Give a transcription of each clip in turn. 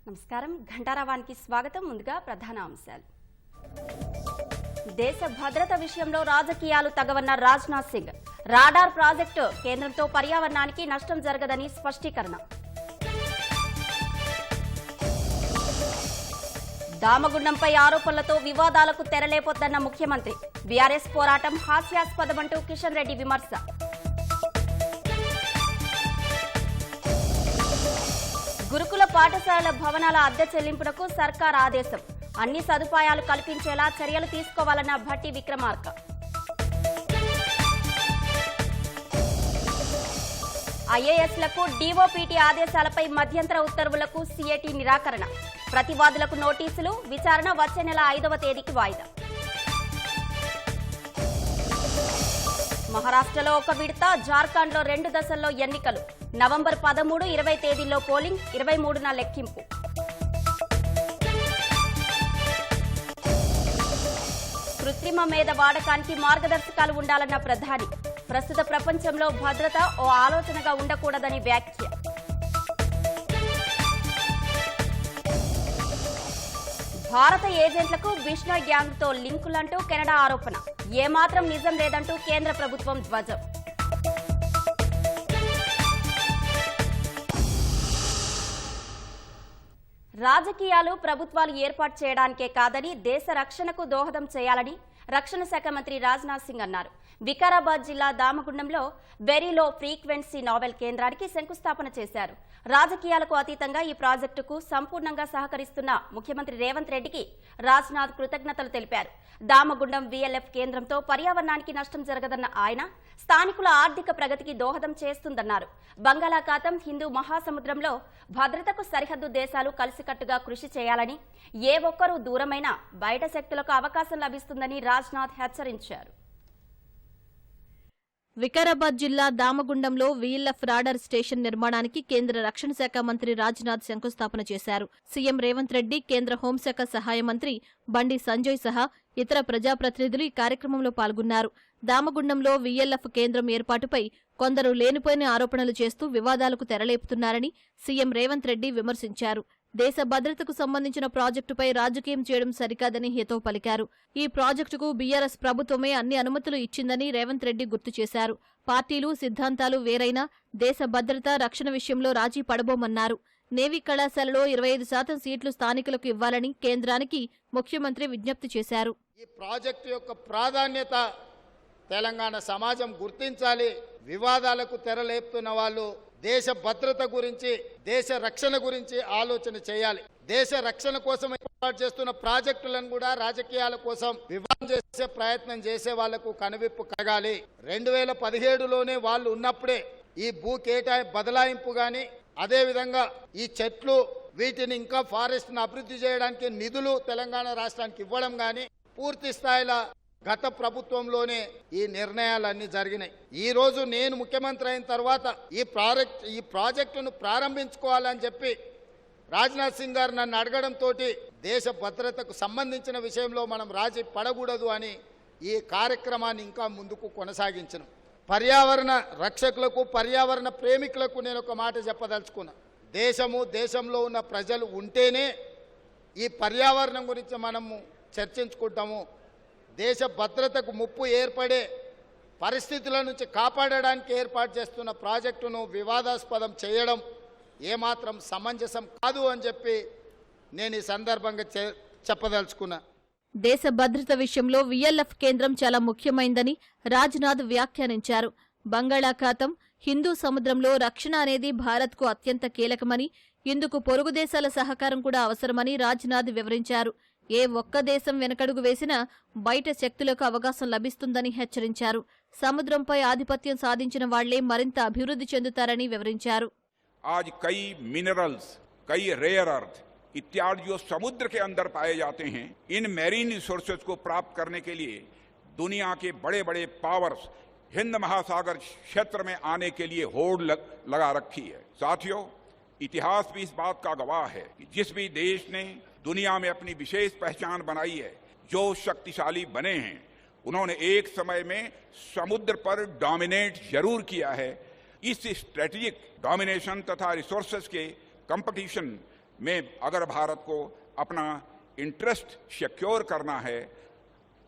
నమస్కారం ఘంటారావానికి స్వాగతం. ముందుగా ప్రధాన అంశాలు. దేశ భద్రత విషయంలో రాజకీయాలు తగవన్న రాజ్నాథ్ సింగ్. రాడార్ ప్రాజెక్టు కేంద్రంతో పర్యావరణానికి నష్టం జరగదని స్పష్టీకరణ. దామగుండంపై ఆరోపణలతో వివాదాలకు తెరలేపొద్దన్న ముఖ్యమంత్రి. బీఆర్ఎస్ పోరాటం హాస్యాస్పదమంటూ కిషన్ రెడ్డి విమర్శ. గురుకుల పాఠశాలల భవనాల అద్దె చెల్లింపునకు సర్కార్ ఆదేశం. అన్ని సదుపాయాలు కల్పించేలా చర్యలు తీసుకోవాలన్న భట్టి విక్రమార్క. ఐఏఎస్లకు డీఓపీటీ ఆదేశాలపై మధ్యంతర ఉత్తర్వులకు సీఏటీ నిరాకరణ. ప్రతివాదులకు నోటీసులు. విచారణ వచ్చే నెల 5వ తేదీకి వాయిదా. మహారాష్ట్రలో ఒక విడత, జార్ఖండ్లో 2 దశల్లో ఎన్నికలు. నవంబర్ 13, 20 తేదీల్లో పోలింగ్, 23న లెక్కింపు. కృత్రిమ మేధ వాడకానికి మార్గదర్శకాలు ఉండాలన్న ప్రధాని. ప్రస్తుత ప్రపంచంలో భద్రత ఓ ఆలోచనగా ఉండకూడదని వ్యాఖ్య. భారత ఏజెంట్లకు బిష్నోయ్ గ్యాంగ్తో లింకులంటూ కెనడా ఆరోపణ. ఏమాత్రం నిజం లేదంటూ కేంద్ర ప్రభుత్వం ధ్వజం. రాజకీయాలు ప్రభుత్వాలు ఏర్పాటు చేయడానికే కాదని దేశ రక్షణకు దోహదం చేయాలని రక్షణ శాఖ మంత్రి రాజ్నాథ్ సింగ్ అన్నారు. వికారాబాద్ జిల్లా దామగుండంలో వెరీ లో ఫ్రీక్వెన్సీ నావెల్ కేంద్రానికి శంకుస్థాపన చేశారు. రాజకీయాలకు అతీతంగా ఈ ప్రాజెక్టుకు సంపూర్ణంగా సహకరిస్తున్న ముఖ్యమంత్రి రేవంత్ రెడ్డికి రాజ్నాథ్ కృతజ్ఞతలు తెలిపారు. దామగుండం వీఎల్ఎఫ్ కేంద్రంతో పర్యావరణానికి నష్టం జరగదన్న ఆయన స్థానికుల ఆర్థిక ప్రగతికి దోహదం చేస్తుందన్నారు. బంగాళాఖాతం, హిందూ మహాసముద్రంలో భద్రతకు సరిహద్దు దేశాలు కలిసికట్టుగా కృషి చేయాలని, ఏ ఒక్కరూ దూరమైనా బయట శక్తులకు అవకాశం లభిస్తుందని రాజ్నాథ్ హెచ్చరించారు. వికారాబాద్ జిల్లా దామగుండంలో వీఎల్ఎఫ్ రాడార్ స్టేషన్ నిర్మాణానికి కేంద్ర రక్షణ శాఖ మంత్రి రాజ్నాథ్ శంకుస్థాపన చేశారు. సీఎం రేవంత్ రెడ్డి, కేంద్ర హోంశాఖ సహాయ మంత్రి బండి సంజయ్ సహా ఇతర ప్రజాప్రతినిధులు ఈ కార్యక్రమంలో పాల్గొన్నారు. దామగుండంలో వీఎల్ఎఫ్ కేంద్రం ఏర్పాటుపై కొందరు లేనిపోయిన ఆరోపణలు చేస్తూ వివాదాలకు తెరలేపుతున్నారని సీఎం రేవంత్ రెడ్డి విమర్శించారు. దేశ భద్రతకు సంబంధించిన ప్రాజెక్టుపై రాజకీయం చేయడం సరికాదని హితవు పలికారు. ఈ ప్రాజెక్టుకు బీఆర్ఎస్ ప్రభుత్వమే అన్ని అనుమతులు ఇచ్చిందని రేవంత్ రెడ్డి గుర్తు చేశారు. పార్టీలు, సిద్ధాంతాలు వేరైనా దేశ భద్రత, రక్షణ విషయంలో రాజీ పడబోమన్నారు. నేవీ కళాశాలలో 25% సీట్లు స్థానికులకు ఇవ్వాలని కేంద్రానికి ముఖ్యమంత్రి విజ్ఞప్తి చేశారు. ఈ ప్రాజెక్టు యొక్క ప్రాధాన్యత తెలంగాణ సమాజం గుర్తించాలి. వివాదాలకు తెరలేపుతున్న వాళ్ళు దేశ భద్రత గురించి, దేశ రక్షణ గురించి ఆలోచన చేయాలి. దేశ రక్షణ కోసం ఏర్పాటు చేస్తున్న ప్రాజెక్టులను కూడా రాజకీయాల కోసం వివాదం చేసే ప్రయత్నం చేసే వాళ్లకు కనువిప్పు కలగాలి. 2017లోనే వాళ్ళు ఉన్నప్పుడే ఈ భూ బదలాయింపు గాని, అదేవిధంగా ఈ చెట్లు వీటిని ఇంకా ఫారెస్ట్ ను అభివృద్ధి చేయడానికి నిధులు తెలంగాణ రాష్ట్రానికి ఇవ్వడం గాని పూర్తి స్థాయిలో గత ప్రభుత్వంలోనే ఈ నిర్ణయాలన్నీ జరిగినాయి. ఈ రోజు నేను ముఖ్యమంత్రి అయిన తర్వాత ఈ ప్రాజెక్టును ప్రారంభించుకోవాలని చెప్పి రాజ్నాథ్ సింగ్ గారు నన్ను అడగడంతో దేశ భద్రతకు సంబంధించిన విషయంలో మనం రాజీ పడకూడదు అని ఈ కార్యక్రమాన్ని ఇంకా ముందుకు కొనసాగించను. పర్యావరణ రక్షకులకు, పర్యావరణ ప్రేమికులకు నేను ఒక మాట చెప్పదలుచుకున్నా. దేశంలో ఉన్న ప్రజలు ఉంటేనే ఈ పర్యావరణం గురించి మనము చర్చించుకుంటాము. దేశ భద్రతకు ముప్పు ఏర్పడే పరిస్థితుల నుంచి కాపాడడానికి ఏర్పాటు చేస్తున్న ప్రాజెక్టును వివాదాస్పదం చేయడం ఏమాత్రం సమంజసం కాదు అని చెప్పి నేను ఈ సందర్భంగా చెప్పదలుచుకున్నా. దేశ భద్రత విషయంలో వీఎల్ఎఫ్ కేంద్రం చాలా ముఖ్యమైందని రాజ్నాథ్ వ్యాఖ్యానించారు. బంగాళాఖాతం, హిందూ సముద్రంలో రక్షణ అనేది భారత్కు అత్యంత కీలకమని, ఇందుకు పొరుగు దేశాల సహకారం కూడా అవసరమని రాజ్నాథ్ వివరించారు. ఏ ఒక్క దేశం వెనకడుగు వేసినా బయట శక్తులకు అవకాశం లభిస్తుందని హెచ్చరించారు. సముద్రంపై ఆధిపత్యం సాధించిన వాళ్లే మరింత అభివృద్ధి చెందుతారని వివరించారు. आज कई मिनरल्स, कई रेयर अर्थ इत्यादि जो समुद्र के अंदर पाए जाते हैं, इन मैरीन रिसोर्सेज को प्राप्त करने के लिए दुनिया के बड़े बड़े पावर्स हिंद महासागर क्षेत्र में आने के लिए होड़ लगा रखी है। साथियों, इतिहास भी इस बात का गवाह है कि जिस भी देश ने दुनिया में अपनी विशेष पहचान बनाई है, जो शक्तिशाली बने हैं, उन्होंने एक समय में समुद्र पर डोमिनेट जरूर किया है। इस स्ट्रेटेजिक डोमिनेशन तथा रिसोर्सेज के कंपटीशन में अगर भारत को अपना इंटरेस्ट सिक्योर करना है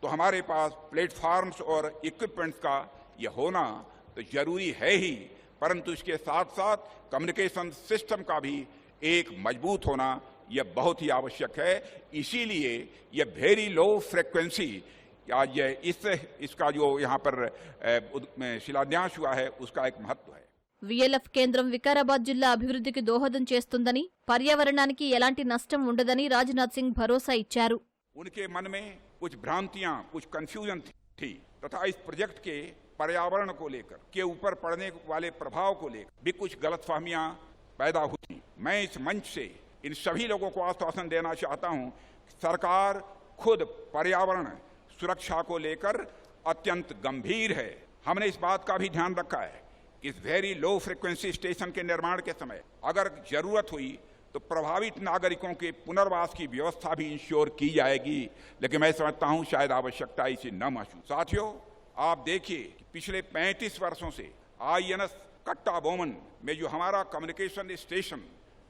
तो हमारे पास प्लेटफॉर्म्स और इक्विपमेंट्स का यह होना तो जरूरी है ही, परंतु इसके साथ साथ कम्युनिकेशन सिस्टम का भी एक मजबूत होना यह बहुत ही आवश्यक है। इसीलिए यह वेरी लो फ्रीक्वेंसी आज इसका जो यहाँ पर शिलान्यास हुआ है उसका एक महत्व है। వీఎల్ఎఫ్ కేంద్రం వికారాబాద్ జిల్లా అభివృద్ధికి దోహదం చేస్తుందని, పర్యావరణానికి ఎలాంటి నష్టం ఉండదని రాజ్నాథ్ సింగ్ భరోసా ఇచ్చారు. उनके मन में कुछ भ्रांतियां, कुछ कंफ्यूजन थी तथा इस प्रोजेक्ट के पर्यावरण को लेकर के ऊपर पड़ने वाले प्रभाव को लेकर भी कुछ गलतफहमियां पैदा हुई। मैं इस मंच से इन सभी लोगों को आश्वासन देना चाहता हूं कि सरकार खुद पर्यावरण सुरक्षा को लेकर अत्यंत गंभीर है। हमने इस बात का भी ध्यान रखा है कि इस वेरी लो फ्रीक्वेंसी स्टेशन के निर्माण के समय अगर जरूरत हुई तो प्रभावित नागरिकों के पुनर्वास की व्यवस्था भी इंश्योर की जाएगी, लेकिन मैं समझता हूं शायद आवश्यकता इसे न महसूस। साथियों, आप देखिए कि पिछले 35 वर्षों से INS कट्टाबोमन में जो हमारा कम्युनिकेशन स्टेशन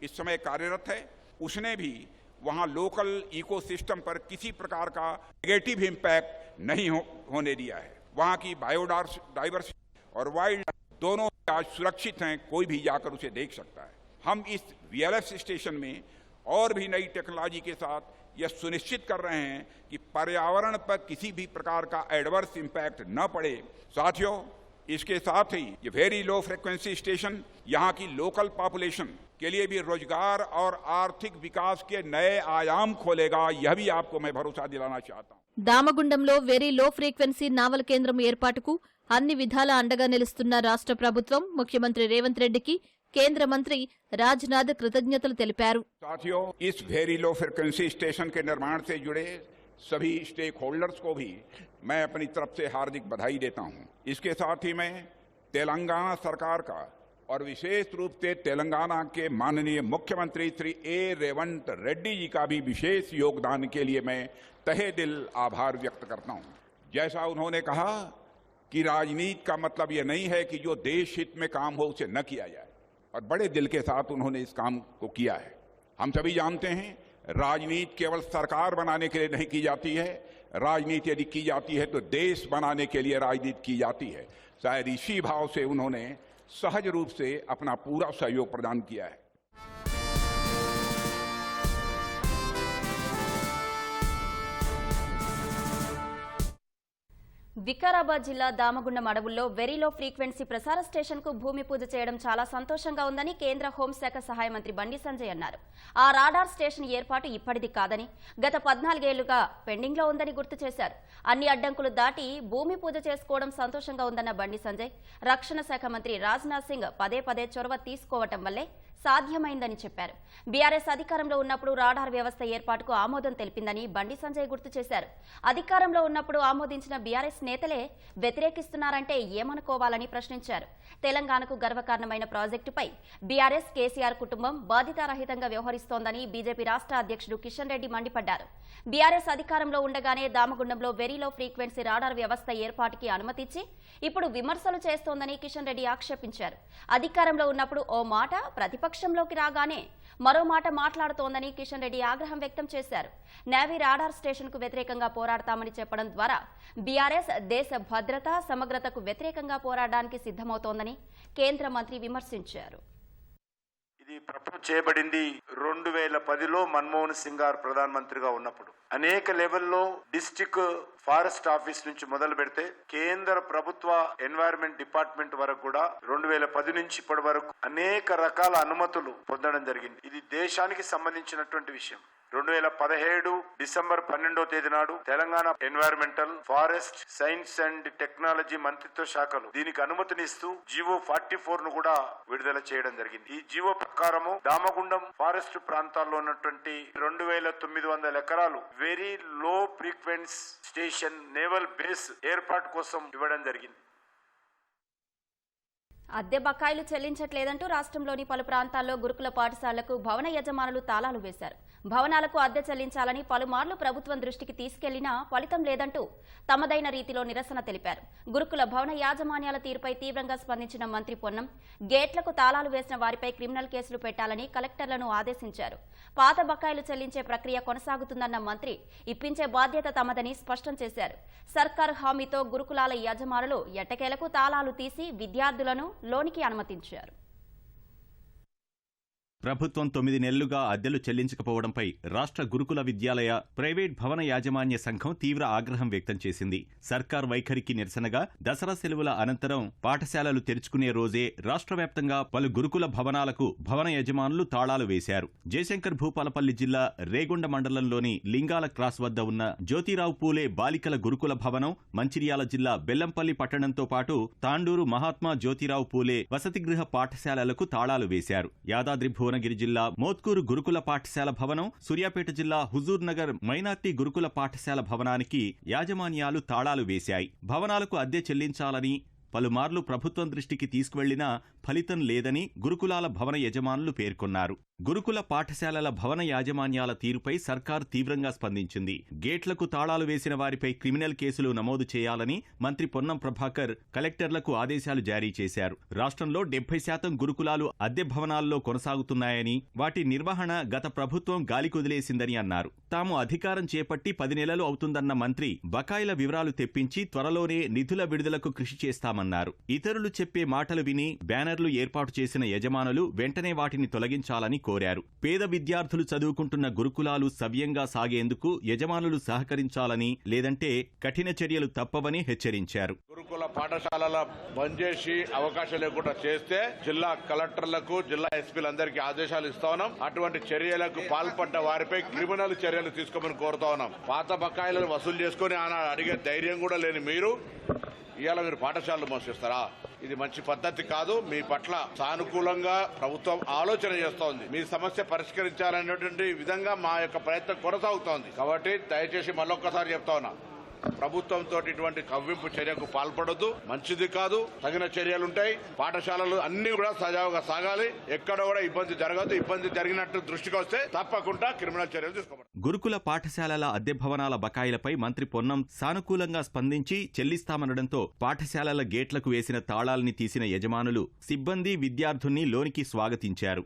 इस समय कार्यरत है, उसने भी वहां लोकल इकोसिस्टम पर किसी प्रकार का नेगेटिव इम्पैक्ट नहीं होने दिया है। वहां की बायोडाइवर्सिटी और वाइल्ड दोनों आज सुरक्षित हैं, कोई भी जाकर उसे देख सकता है। हम इस VLF स्टेशन में और भी नई टेक्नोलॉजी के साथ यह सुनिश्चित कर रहे हैं कि पर्यावरण पर किसी भी प्रकार का एडवर्स इंपैक्ट न पड़े। साथियों, इसके साथ ही ये वेरी लो फ्रीक्वेंसी स्टेशन यहाँ की लोकल पॉपुलेशन के लिए भी रोजगार और आर्थिक विकास के नए आयाम खोलेगा, यह भी आपको मैं भरोसा दिलाना चाहता हूँ। దామగుండంలో వెరీ లో ఫ్రీక్వెన్సీ నావల్ కేంద్రం ఏర్పాటుకు అన్ని విధాలా అండగా నిలుస్తున్న రాష్ట్ర ప్రభుత్వం, ముఖ్యమంత్రి రేవంత్ రెడ్డికి కేంద్ర మంత్రి రాజ్నాథ్ కృతజ్ఞతలు తెలిపారు. साथियों, इस वेरी लो फ्रीक्वेंसी स्टेशन के निर्माण से जुड़े सभी स्टेक होल्डर्स को भी मैं अपनी तरफ से हार्दिक बधाई देता हूं। इसके साथ ही मैं तेलंगाना सरकार का और विशेष रूप से तेलंगाना के माननीय मुख्यमंत्री श्री ए रेवंत रेड्डी जी का भी विशेष योगदान के लिए मैं तहे दिल आभार व्यक्त करता हूं। जैसा उन्होंने कहा कि राजनीति का मतलब यह नहीं है कि जो देश हित में काम हो उसे न किया जाए, और बड़े दिल के साथ उन्होंने इस काम को किया है। हम सभी जानते हैं राजनीति केवल सरकार बनाने के लिए नहीं की जाती है, राजनीति यदि की जाती है तो देश बनाने के लिए राजनीति की जाती है। शायद इसी भाव से उन्होंने सहज रूप से अपना पूरा सहयोग प्रदान किया है। వికారాబాద్ జిల్లా దామగుండం అడవుల్లో వెరీలో ఫ్రీక్వెన్సీ ప్రసార స్టేషన్ కు భూమి పూజ చేయడం చాలా సంతోషంగా ఉందని కేంద్ర హోంశాఖ సహాయ మంత్రి బండి సంజయ్ అన్నారు. ఆ రాడార్ స్టేషన్ ఏర్పాటు ఇప్పటిది కాదని, గత 14 ఏళ్లుగా పెండింగ్ లో ఉందని గుర్తు చేశారు. అన్ని అడ్డంకులు దాటి భూమి పూజ చేసుకోవడం సంతోషంగా ఉందన్న బండి సంజయ్, రక్షణ శాఖ మంత్రి రాజ్నాథ్ సింగ్ పదే పదే చొరవ తీసుకోవటం వల్లే సాధ్యమైందని చెప్పారు. బీఆర్ఎస్ అధికారంలో ఉన్నప్పుడు రాడార్ వ్యవస్థ ఏర్పాటుకు ఆమోదం తెలిపిందని బండి సంజయ్ గుర్తు చేశారు. అధికారంలో ఉన్నప్పుడు ఆమోదించిన బీఆర్ఎస్ నేతలే వ్యతిరేకిస్తున్నారంటే ఏమనుకోవాలని ప్రశ్నించారు. తెలంగాణకు గర్వకారణమైన ప్రాజెక్టుపై బీఆర్ఎస్ కేసీఆర్ కుటుంబం బాధ్యతారహితంగా వ్యవహరిస్తోందని బీజేపీ రాష్ట్ర అధ్యక్షుడు కిషన్ రెడ్డి మండిపడ్డారు. బీఆర్ఎస్ అధికారంలో ఉండగానే దామగుండంలో వెరీలో ఫ్రీక్వెన్సీ రాడార్ వ్యవస్థ ఏర్పాటుకి అనుమతిచ్చి ఇప్పుడు విమర్శలు చేస్తోందని కిషన్ రెడ్డి ఆక్షేపించారు. అధికారంలో ఉన్నప్పుడు ఓ మాట, ప్రతిపక్షంలోకి రాగానే మరో మాట మాట్లాడుతోందని కిషన్ రెడ్డి ఆగ్రహం వ్యక్తం చేశారు. నేవీ రాడార్ స్టేషన్ కు వ్యతిరేకంగా పోరాడతామని చెప్పడం ద్వారా బీఆర్ఎస్ దేశ భద్రత, సమగ్రతకు వ్యతిరేకంగా పోరాడడానికి సిద్ధమవుతోందని కేంద్ర మంత్రి విమర్శించారు. ఇది ప్రపోజ్ చేయబడింది 2010లో మన్మోహన్ సింగ్ గారు ప్రధానమంత్రిగా ఉన్నప్పుడు. అనేక లెవెల్లో డిస్ట్రిక్ట్ ఫారెస్ట్ ఆఫీస్ నుంచి మొదలు పెడితే కేంద్ర ప్రభుత్వ ఎన్వైరన్మెంట్ డిపార్ట్మెంట్ వరకు కూడా 2010 నుంచి ఇప్పటి వరకు అనేక రకాల అనుమతులు పొందడం జరిగింది. ఇది దేశానికి సంబంధించినటువంటి విషయం. 2017 డిసెంబర్ 12వ తేదీ నాడు Telangana environmental, forest, science and technology మంత్రిత్వ శాఖలు దీనికి అనుమతినిస్తూ జీవో 44 ను కూడా విడుదల చేయడం జరిగింది. ఈ జీవో ప్రకారము దామగుండం ఫారెస్ట్ ప్రాంతాల్లో ఉన్నటువంటి 2900 ఎకరాలు very low frequency station naval base ఏర్పాటు కోసం ఇవ్వడం జరిగింది. అద్దె బకాయిలు చెల్లించట్లేదంటూ రాష్ట్రంలోని పలు ప్రాంతాల్లో గురుకుల పాఠశాలలకు భవన యజమానులు తాళాలు వేశారు. భవనాలకు అద్దె చెల్లించాలని పలుమార్లు ప్రభుత్వం దృష్టికి తీసుకెళ్లినా ఫలితం లేదంటూ తమదైన రీతిలో నిరసన తెలిపారు. గురుకుల భవన యాజమాన్యాల తీరుపై తీవ్రంగా స్పందించిన మంత్రి పొన్నం గేట్లకు తాళాలు వేసిన వారిపై క్రిమినల్ కేసులు పెట్టాలని కలెక్టర్లను ఆదేశించారు. పాత బకాయిలు చెల్లించే ప్రక్రియ కొనసాగుతుందన్న మంత్రి ఇప్పించే బాధ్యత తమదని స్పష్టం చేశారు. సర్కారు హామీతో గురుకులాల యజమానులు ఎట్టకేలకు తాళాలు తీసి విద్యార్థులను లోనికి అనుమతించారు. ప్రభుత్వం 9 నెలలుగా అద్దెలు చెల్లించకపోవడంపై రాష్ట్ర గురుకుల విద్యాలయ ప్రైవేట్ భవన యాజమాన్య సంఘం తీవ్ర ఆగ్రహం వ్యక్తం చేసింది. సర్కార్ వైఖరికి నిరసనగా దసరా సెలవుల అనంతరం పాఠశాలలు తెరుచుకునే రోజే రాష్ట్ర వ్యాప్తంగా పలు గురుకుల భవనాలకు భవన యజమానులు తాళాలు వేశారు. జయశంకర్ భూపాలపల్లి జిల్లా రేగొండ మండలంలోని లింగాల క్రాస్ వద్ద ఉన్న జ్యోతిరావు పూలే బాలికల గురుకుల భవనం, మంచిర్యాల జిల్లా బెల్లంపల్లి పట్టణంతో పాటు తాండూరు మహాత్మా జ్యోతిరావు పూలే వసతిగృహ పాఠశాలలకు తాళాలు వేశారు. యాదాద్రి భువనగిరి జిల్లా మోత్కూరు గురుకుల పాఠశాల భవనం, సూర్యాపేట జిల్లా హుజూర్ నగర్ మైనార్టీ గురుకుల పాఠశాల భవనానికి యాజమాన్యాలు తాళాలు వేశాయి. భవనాలకు అద్దె చెల్లించాలని పలుమార్లు ప్రభుత్వం దృష్టికి తీసుకువెళ్లినా ఫలితం లేదని గురుకులాల భవన యజమానులు పేర్కొన్నారు. గురుకుల పాఠశాలల భవన యాజమాన్యాల తీరుపై సర్కార్ తీవ్రంగా స్పందించింది. గేట్లకు తాళాలు వేసిన వారిపై క్రిమినల్ కేసులు నమోదు చేయాలని మంత్రి పొన్నం ప్రభాకర్ కలెక్టర్లకు ఆదేశాలు జారీ చేశారు. రాష్ట్రంలో 70% గురుకులాలు అద్దె భవనాల్లో కొనసాగుతున్నాయని, వాటి నిర్వహణ గత ప్రభుత్వం గాలికొదిలేసిందని అన్నారు. తాము అధికారం చేపట్టి 10 నెలలు అవుతుందన్న మంత్రి బకాయిల వివరాలు తెప్పించి త్వరలోనే నిధుల విడుదలకు కృషి చేస్తామన్నారు. ఇతరులు చెప్పే మాటలు విని బ్యానర్లు ఏర్పాటు చేసిన యజమానులు వెంటనే వాటిని తొలగించాలని కోరారు. పేద విద్యార్థులు చదువుకుంటున్న గురుకులాలు సవ్యంగా సాగేందుకు యజమానులు సహకరించాలని, లేదంటే కఠిన చర్యలు తప్పవని హెచ్చరించారు. గురుకుల పాఠశాలల బంద్ చేసి అవకాశం లేకుండా చేస్తే జిల్లా కలెక్టర్లకు, జిల్లా ఎస్పీలందరికీ ఆదేశాలు ఇస్తా ఉన్నాం. అటువంటి చర్యలకు పాల్పడ్డ వారిపై క్రిమినల్ చర్యలు తీసుకోమని కోరుతా ఉన్నాం. పాత బకాయిలను వసూలు చేసుకుని ఆనాడు అడిగే ధైర్యం కూడా లేని మీరు ఇవాళ మీరు పాఠశాలలు మోసిస్తారా? ఇది మంచి పద్ధతి కాదు. మీ పట్ల సానుకూలంగా ప్రభుత్వం ఆలోచన చేస్తోంది. మీ సమస్య పరిష్కరించాలనేటువంటి విధంగా మా యొక్క ప్రయత్నం కొనసాగుతోంది. కాబట్టి దయచేసి మళ్ళొక్కసారి చెప్తా ఉన్నా, ప్రభుత్వంతో ఇటువంటి కవ్వింపు చర్యకు పాల్పడొద్దు. మంచిది కాదు. తగిన చర్యలుంటాయి. పాఠశాలలు అన్ని కూడా సజావుగా సాగాలి. ఎక్కడ కూడా ఇబ్బంది జరగదు. ఇబ్బంది జరిగినట్టు దృష్టికి వస్తే తప్పకుండా క్రిమినల్ చర్యలు తీసుకోబడతాయి. గురుకుల పాఠశాలల అద్దె భవనాల బకాయిలపై మంత్రి పొన్నం సానుకూలంగా స్పందించి చెల్లిస్తామనడంతో పాఠశాలల గేట్లకు వేసిన తాళాల్ని తీసిన యజమానులు సిబ్బంది, విద్యార్థుల్ని లోనికి స్వాగతించారు.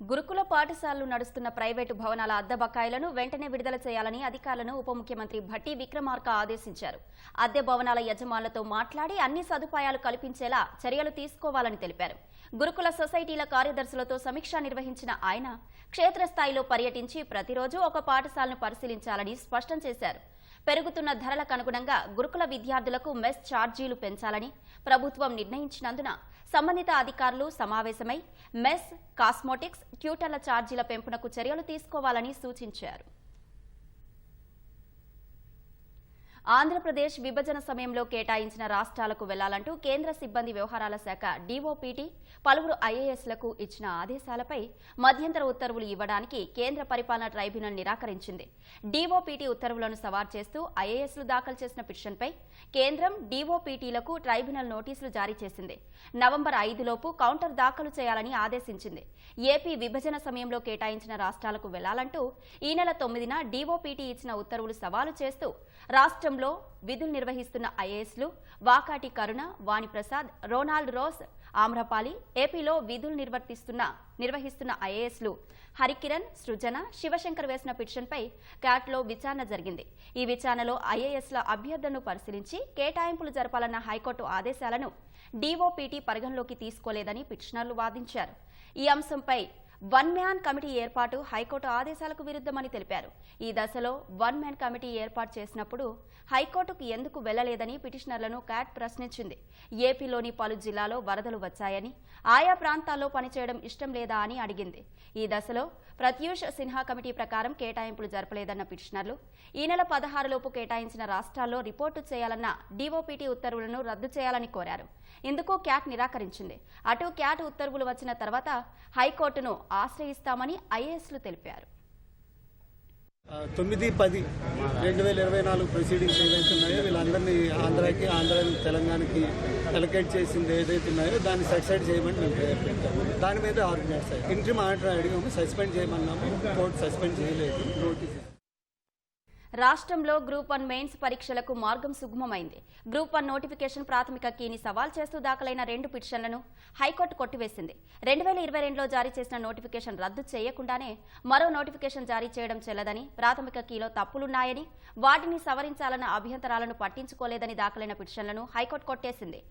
గురుకుల పాఠశాలలు నడుస్తున్న ప్రైవేటు భవనాల అద్దె బకాయిలను వెంటనే విడుదల చేయాలని అధికారులను ఉప ముఖ్యమంత్రి భట్టి విక్రమార్క ఆదేశించారు. అద్దె భవనాల యజమానులతో మాట్లాడి అన్ని సదుపాయాలు కల్పించేలా చర్యలు తీసుకోవాలని తెలిపారు. గురుకుల సొసైటీల కార్యదర్శులతో సమీక్ష నిర్వహించిన ఆయన క్షేత్రస్థాయిలో పర్యటించి ప్రతిరోజు ఒక పాఠశాలను పరిశీలించాలని స్పష్టం చేశారు. పెరుగుతున్న ధరలకు అనుగుణంగా గురుకుల విద్యార్థులకు మెస్ ఛార్జీలు పెంచాలని ప్రభుత్వం నిర్ణయించినందున సంబంధిత అధికారులు సమావేశమై మెస్, కాస్మోటిక్స్, ట్యూటర్ల ఛార్జీల పెంపునకు చర్యలు తీసుకోవాలని సూచించారు. ఆంధ్రప్రదేశ్ విభజన సమయంలో కేటాయించిన రాష్ట్రాలకు వెళ్లాలంటూ కేంద్ర సిబ్బంది వ్యవహారాల శాఖ డీఓపీటీ పలువురు ఐఏఎస్లకు ఇచ్చిన ఆదేశాలపై మధ్యంతర ఉత్తర్వులు ఇవ్వడానికి కేంద్ర పరిపాలనా ట్రైబ్యునల్ నిరాకరించింది. డీఓపీటీ ఉత్తర్వులను సవాల్ చేస్తూ ఐఏఎస్లు దాఖలు చేసిన పిటిషన్పై కేంద్రం డీఓపీటీలకు ట్రైబ్యునల్ నోటీసులు జారీ చేసింది. నవంబర్ 5లోపు కౌంటర్ దాఖలు చేయాలని ఆదేశించింది. ఏపీ విభజన సమయంలో కేటాయించిన రాష్ట్రాలకు వెళ్లాలంటూ ఈ నెల 9న డీఓపీటీ ఇచ్చిన ఉత్తర్వులు సవాలు చేస్తూ రాష్ట్రంలో విధులు నిర్వహిస్తున్న ఐఏఎస్లు వాకాటి కరుణ, వాణిప్రసాద్, రోనాల్డ్ రోస్, ఆమ్రపాలి, ఏపీలో విధులు నిర్వహిస్తున్న ఐఏఎస్లు హరికిరణ్, సృజన, శివశంకర్ వేసిన పిటిషన్పై క్యాట్లో విచారణ జరిగింది. ఈ విచారణలో ఐఏఎస్ల అభ్యర్థనను పరిశీలించి కేటాయింపులు జరపాలన్న హైకోర్టు ఆదేశాలను డీఓపీటీ పరిగణలోకి తీసుకోలేదని పిటిషనర్లు వాదించారు. ఈ అంశంపై 1 మ్యాన్ కమిటీ ఏర్పాటు హైకోర్టు ఆదేశాలకు విరుద్ధమని తెలిపారు. ఈ దశలో 1 మ్యాన్ కమిటీ ఏర్పాటు చేసినప్పుడు హైకోర్టుకు ఎందుకు వెళ్లలేదని పిటిషనర్లను క్యాట్ ప్రశ్నించింది. ఏపీలోని పలు జిల్లాలో వరదలు వచ్చాయని, ఆయా ప్రాంతాల్లో పనిచేయడం ఇష్టం లేదా అని అడిగింది. ఈ దశలో ప్రత్యూష్ సిన్హా కమిటీ ప్రకారం కేటాయింపులు జరపలేదన్న పిటిషనర్లు ఈ నెల 16లోపు కేటాయించిన రాష్ట్రాల్లో రిపోర్టు చేయాలన్న డీఓపీటీ ఉత్తర్వులను రద్దు చేయాలని కోరారు. ఇందుకు క్యాట్ నిరాకరించింది. అటు క్యాట్ ఉత్తర్వులు వచ్చిన తర్వాత హైకోర్టును ఆశ్రయిస్తామని ఐఏఎస్లు తెలిపారు. 9/10/2024 ప్రొసీడింగ్స్ ఏదైతే ఉన్నాయో వీళ్ళందరినీ ఆంధ్ర తెలంగాణకి అలొకేట్ చేసింది ఏదైతే ఉన్నాయో దాన్ని సక్సెడ్ చేయమని మేము ప్రేయర్ పెట్టాము. దాని మీద ఆర్గనైజ్ అయ్యాము. ఇంట్రీమ్ ఆర్డర్ అడిగాము, సస్పెండ్ చేయమన్నాము. కోర్టు సస్పెండ్ చేయలేదు, నోటీస్. రాష్ట్రంలో గ్రూప్ 1 మెయిన్స్ పరీక్షలకు మార్గం సుగమమైంది. గ్రూప్ 1 నోటిఫికేషన్ ప్రాథమిక కీని సవాల్ చేస్తూ దాఖలైన 2 పిటిషన్లను హైకోర్టు కొట్టివేసింది. 2022లో జారీ చేసిన నోటిఫికేషన్ రద్దు చేయకుండానే మరో నోటిఫికేషన్ జారీ చేయడం చెల్లదని, ప్రాథమిక కీలో తప్పులున్నాయని, వాటిని సవరించాలన్న అభ్యంతరాలను పట్టించుకోలేదని దాఖలైన పిటిషన్లను హైకోర్టు కొట్టేసింది.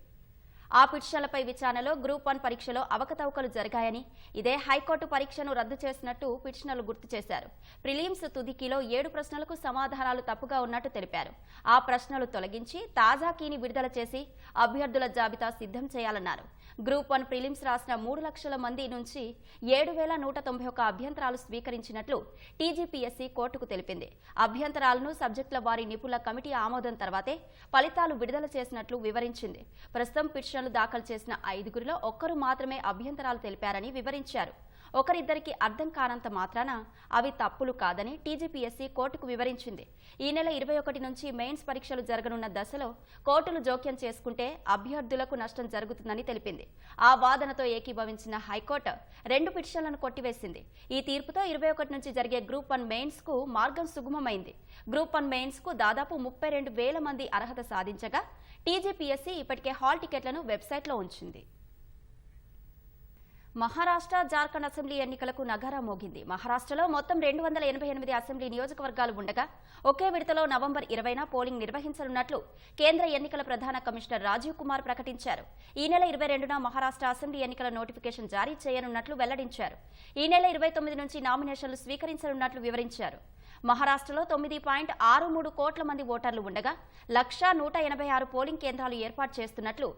ఆ పిటిషన్లపై విచారణలో గ్రూప్ 1 పరీక్షలో అవకతవకలు జరిగాయని, ఇదే హైకోర్టు పరీక్షను రద్దు చేసినట్టు పిటిషనర్లు గుర్తు చేశారు. ప్రిలిమ్స్ తుదికీలో 7 ప్రశ్నలకు సమాధానాలు తప్పుగా ఉన్నట్టు తెలిపారు. ఆ ప్రశ్నలు తొలగించి తాజా కీని విడుదల చేసి అభ్యర్థుల జాబితా సిద్ధం చేయాలన్నారు. గ్రూప్ 1 ప్రిలిమ్స్ రాసిన 3 లక్షల మంది నుంచి 7,191 అభ్యంతరాలు స్వీకరించినట్లు టీజీపీఎస్సీ కోర్టుకు తెలిపింది. అభ్యంతరాలను సబ్జెక్టుల వారి నిపుణుల కమిటీ ఆమోదం తర్వాతే ఫలితాలు విడుదల చేసినట్లు వివరించింది. ప్రస్తుతం పిటిషన్లు దాఖలు చేసిన 5గురిలో ఒక్కరు మాత్రమే అభ్యంతరాలు తెలిపారని వివరించారు. ఒకరిద్దరికి అర్థం కానంత మాత్రాన అవి తప్పులు కాదని టీజీపీఎస్సీ కోర్టుకు వివరించింది. ఈ నెల 21 నుంచి మెయిన్స్ పరీక్షలు జరగనున్న దశలో కోర్టులు జోక్యం చేసుకుంటే అభ్యర్థులకు నష్టం జరుగుతుందని తెలిపింది. ఆ వాదనతో ఏకీభవించిన హైకోర్టు 2 పిటిషన్లను కొట్టివేసింది. ఈ తీర్పుతో 21 నుంచి జరిగే గ్రూప్ 1 మెయిన్స్ కు మార్గం సుగమమైంది. గ్రూప్ 1 మెయిన్స్ కు దాదాపు 32,000 మంది అర్హత సాధించగా టీజీపీఎస్సీ ఇప్పటికే హాల్ టికెట్లను వెబ్సైట్లో ఉంచింది. మహారాష్ట్ర, జార్ఖండ్ అసెంబ్లీ ఎన్నికలకు నగారా మోగింది. మహారాష్ట్రలో మొత్తం 288 అసెంబ్లీ నియోజకవర్గాలు ఉండగా ఒకే విడతలో నవంబర్ 20న పోలింగ్ నిర్వహించనున్నట్లు కేంద్ర ఎన్నికల ప్రధాన కమిషనర్ రాజీవ్ కుమార్ ప్రకటించారు. ఈ నెల 22న మహారాష్ట్ర అసెంబ్లీ ఎన్నికల నోటిఫికేషన్ జారీ చేయనున్నట్లు వెల్లడించారు. ఈ నెల 29 నుంచి నామినేషన్లు స్వీకరించనున్నట్లు వివరించారు. మహారాష్ట్రలో 9.63 కోట్ల మంది ఓటర్లు ఉండగా 1,186 పోలింగ్ కేంద్రాలు ఏర్పాటు చేస్తున్నట్లు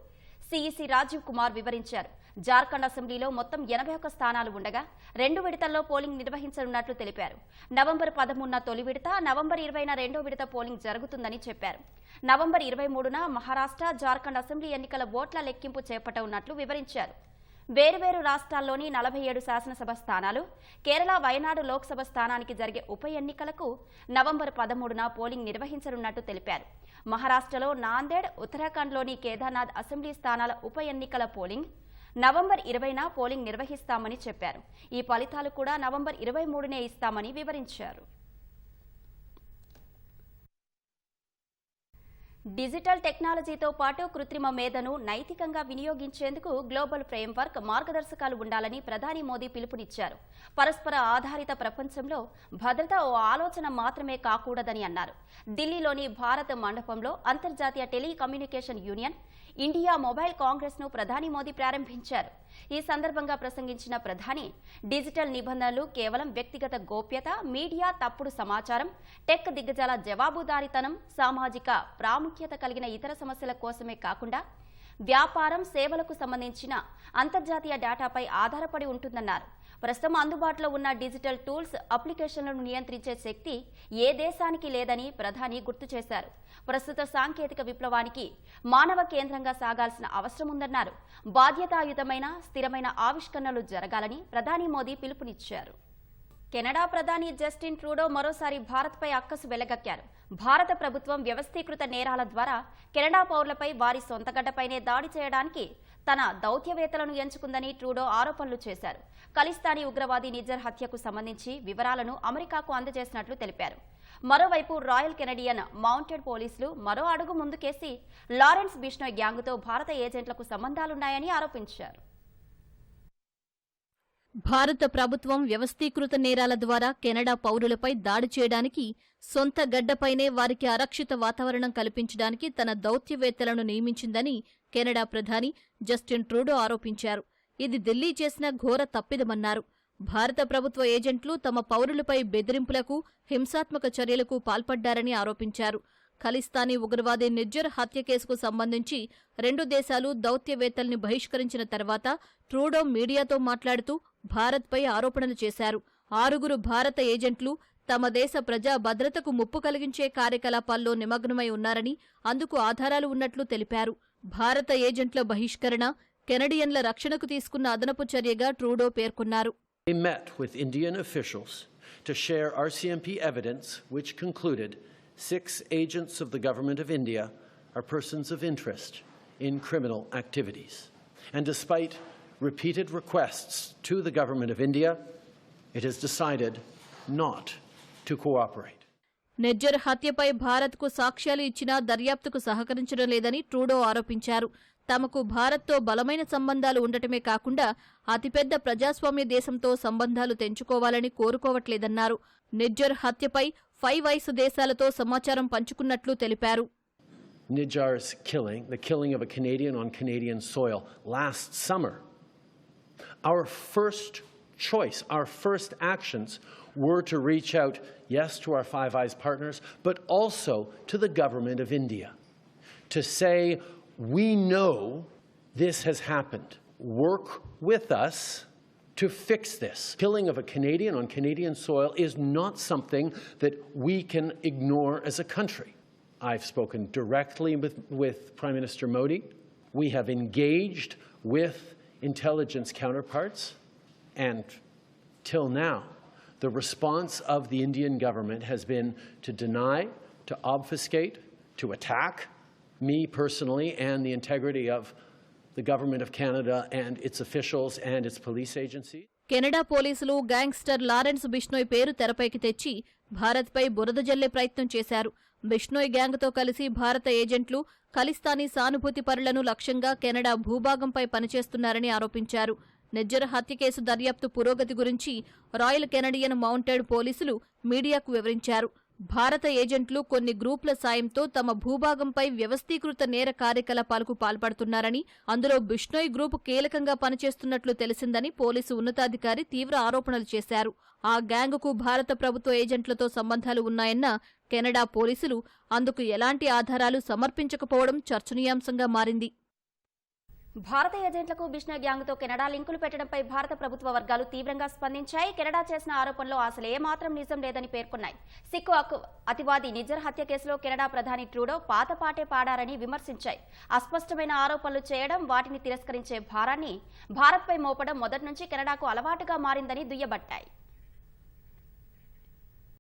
సీఈసీ రాజీవ్ కుమార్ వివరించారు. జార్ఖండ్ అసెంబ్లీలో మొత్తం 81 స్థానాలు ఉండగా 2 విడతల్లో పోలింగ్ నిర్వహించనున్నట్లు తెలిపారు. నవంబర్ 13న తొలి విడత, నవంబర్ 20న రెండో విడత పోలింగ్ జరుగుతుందని చెప్పారు. నవంబర్ 23న మహారాష్ట్ర, జార్ఖండ్ అసెంబ్లీ ఎన్నికల ఓట్ల లెక్కింపు చేపట్టనున్నట్లు వివరించారు. వేర్వేరు రాష్ట్రాల్లోని 47 శాసనసభ స్థానాలు, కేరళ, వయనాడు లోక్సభ స్థానానికి జరిగే ఉప ఎన్నికలకు నవంబర్ 13న పోలింగ్ నిర్వహించనున్నట్టు తెలిపారు. మహారాష్ట్రలో నాందేడ్, ఉత్తరాఖండ్లోని కేదార్నాథ్ అసెంబ్లీ స్థానాల ఉప ఎన్నికల పోలింగ్ నవంబర్ 20న పోలింగ్ నిర్వహిస్తామని చెప్పారు. ఈ ఫలితాలు కూడా నవంబర్ 23నే ఇస్తామని వివరించారు. డిజిటల్ టెక్నాలజీతో పాటు కృత్రిమ మేధను నైతికంగా వినియోగించేందుకు గ్లోబల్ ఫ్రేమ్వర్క్ మార్గదర్శకాలు ఉండాలని ప్రధాని మోదీ పిలుపునిచ్చారు. పరస్పర ఆధారిత ప్రపంచంలో భద్రత ఓ ఆలోచన మాత్రమే కాకూడదని అన్నారు. ఢిల్లీలోని భారత్ మండపంలో అంతర్జాతీయ telecommunication union India mobile Congress ను ప్రధాని మోదీ ప్రారంభించారు. ఈ సందర్భంగా ప్రసంగించిన ప్రధాని డిజిటల్ నిబంధనలు కేవలం వ్యక్తిగత గోప్యత, మీడియా తప్పుడు సమాచారం, టెక్ దిగ్గజాల జవాబుదారీతనం, సామాజిక ప్రాముఖ్యత కలిగిన ఇతర సమస్యల కోసమే కాకుండా వ్యాపారం, సేవలకు సంబంధించిన అంతర్జాతీయ డేటాపై ఆధారపడి ఉంటుందన్నారు. ప్రస్తుతం అందుబాటులో ఉన్న డిజిటల్ టూల్స్, అప్లికేషన్లను నియంత్రించే శక్తి ఏ దేశానికి లేదని ప్రధాని గుర్తు చేశారు. ప్రస్తుత సాంకేతిక విప్లవానికి మానవ కేంద్రంగా సాగాల్సిన అవసరం ఉందన్నారు. బాధ్యతాయుతమైన, స్థిరమైన ఆవిష్కరణలు జరగాలని ప్రధాని మోదీ పిలుపునిచ్చారు. కెనడా ప్రధాని జస్టిన్ ట్రూడో మరోసారి భారత్పై అక్కసు వెళ్లగక్కారు. భారత ప్రభుత్వం వ్యవస్థీకృత నేరాల ద్వారా కెనడా పౌరులపై వారి సొంత గడ్డపైనే దాడి చేయడానికి తన దౌత్యవేత్తలను ఎంచుకుందని ట్రూడో ఆరోపణలు చేశారు. ఖలిస్తానీ ఉగ్రవాది నిజ్జర్ హత్యకు సంబంధించి వివరాలను అమెరికాకు అందజేసినట్లు తెలిపారు. మరోవైపు రాయల్ కెనడియన్ మౌంటెడ్ పోలీసులు మరో అడుగు ముందుకేసి లారెన్స్ బిష్నోయ్ గ్యాంగుతో భారత ఏజెంట్లకు సంబంధాలున్నాయని ఆరోపించారు. భారత ప్రభుత్వం వ్యవస్థీకృత నేరాల ద్వారా కెనడా పౌరులపై దాడి చేయడానికి, సొంత గడ్డపైనే వారికి అరక్షిత వాతావరణం కల్పించడానికి తన దౌత్యవేత్తలను నియమించిందని కెనడా ప్రధాని జస్టిన్ ట్రూడో ఆరోపించారు. ఇది ఢిల్లీ చేసిన ఘోర తప్పిదమన్నారు. భారత ప్రభుత్వ ఏజెంట్లు తమ పౌరులపై బెదిరింపులకు, హింసాత్మక చర్యలకు పాల్పడ్డారని ఆరోపించారు. ఖలిస్తానీ ఉగ్రవాది నిజ్జర్ హత్య కేసుకు సంబంధించి 2 దేశాలు దౌత్యవేత్తల్ని బహిష్కరించిన తర్వాత ట్రూడో మీడియాతో మాట్లాడుతూ భారత్పై ఆరోపణలు చేశారు. 6 భారత ఏజెంట్లు తమ దేశ ప్రజా భద్రతకు ముప్పు కలిగించే కార్యకలాపాల్లో నిమగ్నమై ఉన్నారని, అందుకు ఆధారాలు ఉన్నట్లు తెలిపారు. భారత ఏజెంట్ల బహిష్కరణ కెనడియన్ల రక్షణకు తీసుకున్న అదనపు చర్యగా ట్రూడో పేర్కొన్నారు. We met with Indian officials to share RCMP evidence which concluded 6 agents of the Government of India are persons of interest in criminal activities. And despite repeated requests to the Government of India, it has decided not to cooperate. నెజ్జర్ హత్యపై భారత్కు సాక్ష్యాలు ఇచ్చినా దర్యాప్తుకు సహకరించడం లేదని Trudeau ఆరోపించారు. తమకు భారత్తో బలమైన సంబంధాలు ఉండటమే కాకుండా అతిపెద్ద ప్రజాస్వామ్య దేశంతో సంబంధాలు తెంచుకోవాలని కోరుకోవట్లేదన్నారు. నెజ్జర్ హత్యపై 5 వయసు దేశాలతో సమాచారం పంచుకున్నట్లు తెలిపారు. Nijjar's killing, the killing of a Canadian on Canadian soil last summer, our first choice, our first actions were to reach out, yes, to our Five Eyes partners, but also to the Government of India to say, we know this has happened. Work with us to fix this. Killing of a Canadian on Canadian soil is not something that we can ignore as a country. I've spoken directly with Prime Minister Modi. We have engaged with intelligence counterparts, and till now, the response of the Indian government has been to deny, to obfuscate, to attack me personally and the integrity of the Government of Canada and its officials and its police agencies. Canada పోలీసులు gangster Lawrence Bishnoi పేరు తెరపైకి తెచ్చి భారత్పై బురద జల్లే ప్రయత్నం చేశారు. బిష్నోయ్ గ్యాంగ్తో కలిసి భారత ఏజెంట్లు ఖలిస్తానీ సానుభూతి పరులను లక్ష్యంగా కెనడా భూభాగంపై పనిచేస్తున్నారని ఆరోపించారు. నెజ్జర్ హత్య కేసు దర్యాప్తు పురోగతి గురించి రాయల్ కెనడియన్ మౌంటెడ్ పోలీసులు మీడియాకు వివరించారు. భారత ఏజెంట్లు కొన్ని గ్రూపుల సాయంతో తమ భూభాగంపై వ్యవస్థీకృత నేర కార్యకలాపాలకు పాల్పడుతున్నారని, అందులో బిష్నోయ్ గ్రూపు కీలకంగా పనిచేస్తున్నట్లు తెలిసిందని పోలీసు ఉన్నతాధికారి తీవ్ర ఆరోపణలు చేశారు. ఆ గ్యాంగుకు భారత ప్రభుత్వ ఏజెంట్లతో సంబంధాలు ఉన్నాయన్న కెనడా పోలీసులు అందుకు ఎలాంటి ఆధారాలు సమర్పించకపోవడం చర్చనీయాంశంగా మారింది. భారత ఏజెంట్లకు బిష్నోయ్ గ్యాంగ్తో కెనడా లింకులు పెట్టడంపై భారత ప్రభుత్వ వర్గాలు తీవ్రంగా స్పందించాయి. కెనడా చేసిన ఆరోపణలో అసలు ఏమాత్రం నిజం లేదని పేర్కొన్నాయి. సిక్కు అతివాది నిజ్జర్ హత్య కేసులో కెనడా ప్రధాని ట్రూడో పాత పాటే పాడారని విమర్శించాయి. అస్పష్టమైన ఆరోపణలు చేయడం, వాటిని తిరస్కరించే భారాన్ని భారత్పై మోపడం మొదటి నుంచి కెనడాకు అలవాటుగా మారిందని దుయ్యబట్టాయి.